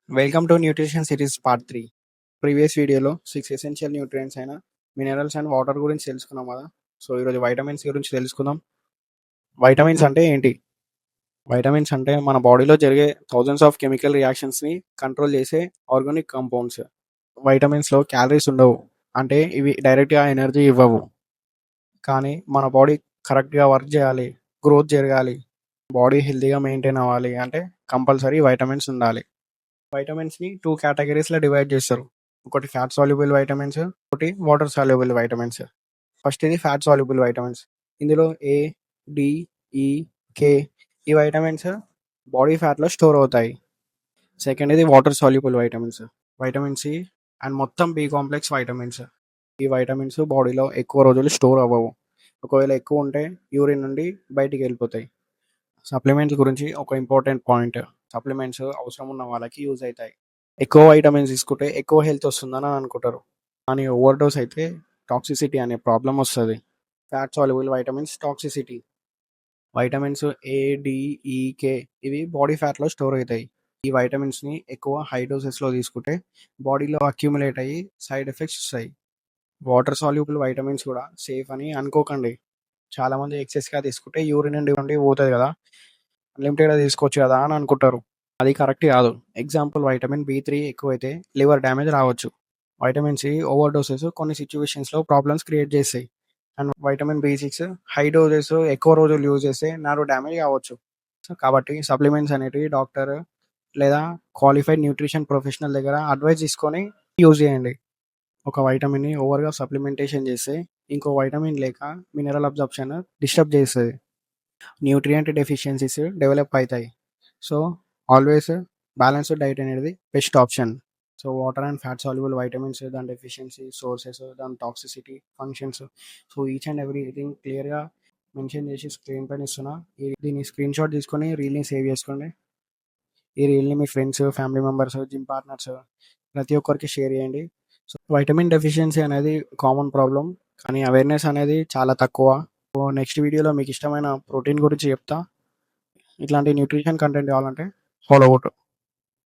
Welcome to nutrition series part 3. Previous వీడియోలో 6 essential nutrients అయిన minerals and water గురించి తెలుసుకున్నాం కదా. సో ఈరోజు వైటమిన్స్ గురించి తెలుసుకుందాం. వైటమిన్స్ అంటే ఏంటి? వైటమిన్స్ అంటే మన బాడీలో జరిగే థౌజండ్స్ ఆఫ్ కెమికల్ రియాక్షన్స్ని కంట్రోల్ చేసే ఆర్గానిక్ కాంపౌండ్స్. వైటమిన్స్లో క్యాలరీస్ ఉండవు, అంటే ఇవి డైరెక్ట్గా ఎనర్జీ ఇవ్వవు. కానీ మన బాడీ కరెక్ట్గా వర్క్ చేయాలి, గ్రోత్ జరగాలి, బాడీ హెల్తీగా మెయింటైన్ అవ్వాలి అంటే కంపల్సరీ వైటమిన్స్ ఉండాలి. వైటమిన్స్ని 2 కేటగిరీస్‌లో డివైడ్ చేస్తారు. ఒకటి ఫ్యాట్ సాల్యుబుల్ వైటమిన్స్, ఒకటి వాటర్ సాల్యుబుల్ వైటమిన్స్. ఫస్ట్ ఇది ఫ్యాట్ సాల్యుబుల్ వైటమిన్స్. ఇందులో ఏ, డి, ఈ, కే ఈ వైటమిన్స్ బాడీ ఫ్యాట్‌లో స్టోర్ అవుతాయి. సెకండ్ ఇది water soluble vitamins. Vitamin C and మొత్తం బి కాంప్లెక్స్ వైటమిన్స్. ఈ వైటమిన్స్ బాడీలో ఎక్కువ రోజులు స్టోర్ అవ్వవు. ఒకవేళ ఎక్కువ ఉంటే యూరిన్ నుండి బయటికి వెళ్ళిపోతాయి. సప్లిమెంట్స్ గురించి ఒక ఇంపార్టెంట్ పాయింట్. సప్లిమెంట్స్ అవసరం ఉన్న వాళ్ళకి యూజ్ అవుతాయి. ఎక్కువ వైటమిన్స్ తీసుకుంటే ఎక్కువ హెల్త్ వస్తుందని అనుకుంటారు, కానీ ఓవర్ డోస్ అయితే టాక్సిసిటీ అనే ప్రాబ్లం వస్తుంది. Fat soluble vitamins toxicity. Vitamins A, D, E, K ఇవి బాడీ ఫ్యాట్లో స్టోర్ అవుతాయి. ఈ వైటమిన్స్ని ఎక్కువ హై డోసెస్లో తీసుకుంటే బాడీలో అక్యూములేట్ అయ్యి సైడ్ ఎఫెక్ట్స్ వస్తాయి. వాటర్ సాల్యుబుల్ వైటమిన్స్ కూడా సేఫ్ అని అనుకోకండి. చాలామంది ఎక్సెస్గా తీసుకుంటే యూరిన్ నుండి పోతుంది కదా, అన్లిమిటెడ్గా తీసుకోవచ్చు కదా అని అనుకుంటారు. అది కరెక్ట్ కాదు. ఎగ్జాంపుల్ వైటమిన్ బి3 ఎక్కువైతే లివర్ డ్యామేజ్ రావచ్చు. వైటమిన్ సి ఓవర్ డోసెస్ కొన్ని సిచ్యువేషన్స్లో ప్రాబ్లమ్స్ క్రియేట్ చేస్తాయి. And vitamin B6 high doses ఎక్కువ రోజులు యూజ్ చేస్తే నర్వ్ డ్యామేజ్ కావచ్చు. సో కాబట్టి సప్లిమెంట్స్ అనేటివి డాక్టర్ లేదా క్వాలిఫైడ్ న్యూట్రిషన్ ప్రొఫెషనల్ దగ్గర అడ్వైస్ తీసుకొని యూజ్ చేయండి. ఒక వైటమిన్ని ఓవర్గా సప్లిమెంటేషన్ చేస్తే ఇంకో వైటమిన్ లేక మినరల్ అబ్జార్ప్షన్ డిస్టర్బ్ చేస్తుంది. న్యూట్రియంట్ డెఫిషియన్సీస్ డెవలప్ అవుతాయి. సో ఆల్వేస్ బ్యాలెన్స్డ్ డైట్ అనేది best option. So water and fat soluble vitamins, దాని డెఫిషియన్సీ, సోర్సెస్, దాని toxicity, functions, so each and everything క్లియర్గా మెన్షన్ చేసి స్క్రీన్ పైన ఇస్తున్నా. దీన్ని స్క్రీన్ షాట్ తీసుకొని రీల్ని సేవ్ చేసుకోండి. ఈ రీల్ని మీ friends, family members, gym partners ప్రతి ఒక్కరికి షేర్ చేయండి. సో వైటమిన్ డెఫిషియన్సీ అనేది కామన్ ప్రాబ్లం, కానీ అవేర్నెస్ అనేది చాలా తక్కువ. సో నెక్స్ట్ వీడియోలో మీకు ఇష్టమైన ప్రోటీన్ గురించి చెప్తా. ఇట్లాంటి న్యూట్రిషన్ కంటెంట్ కావాలంటే ఫాలో అవుట్.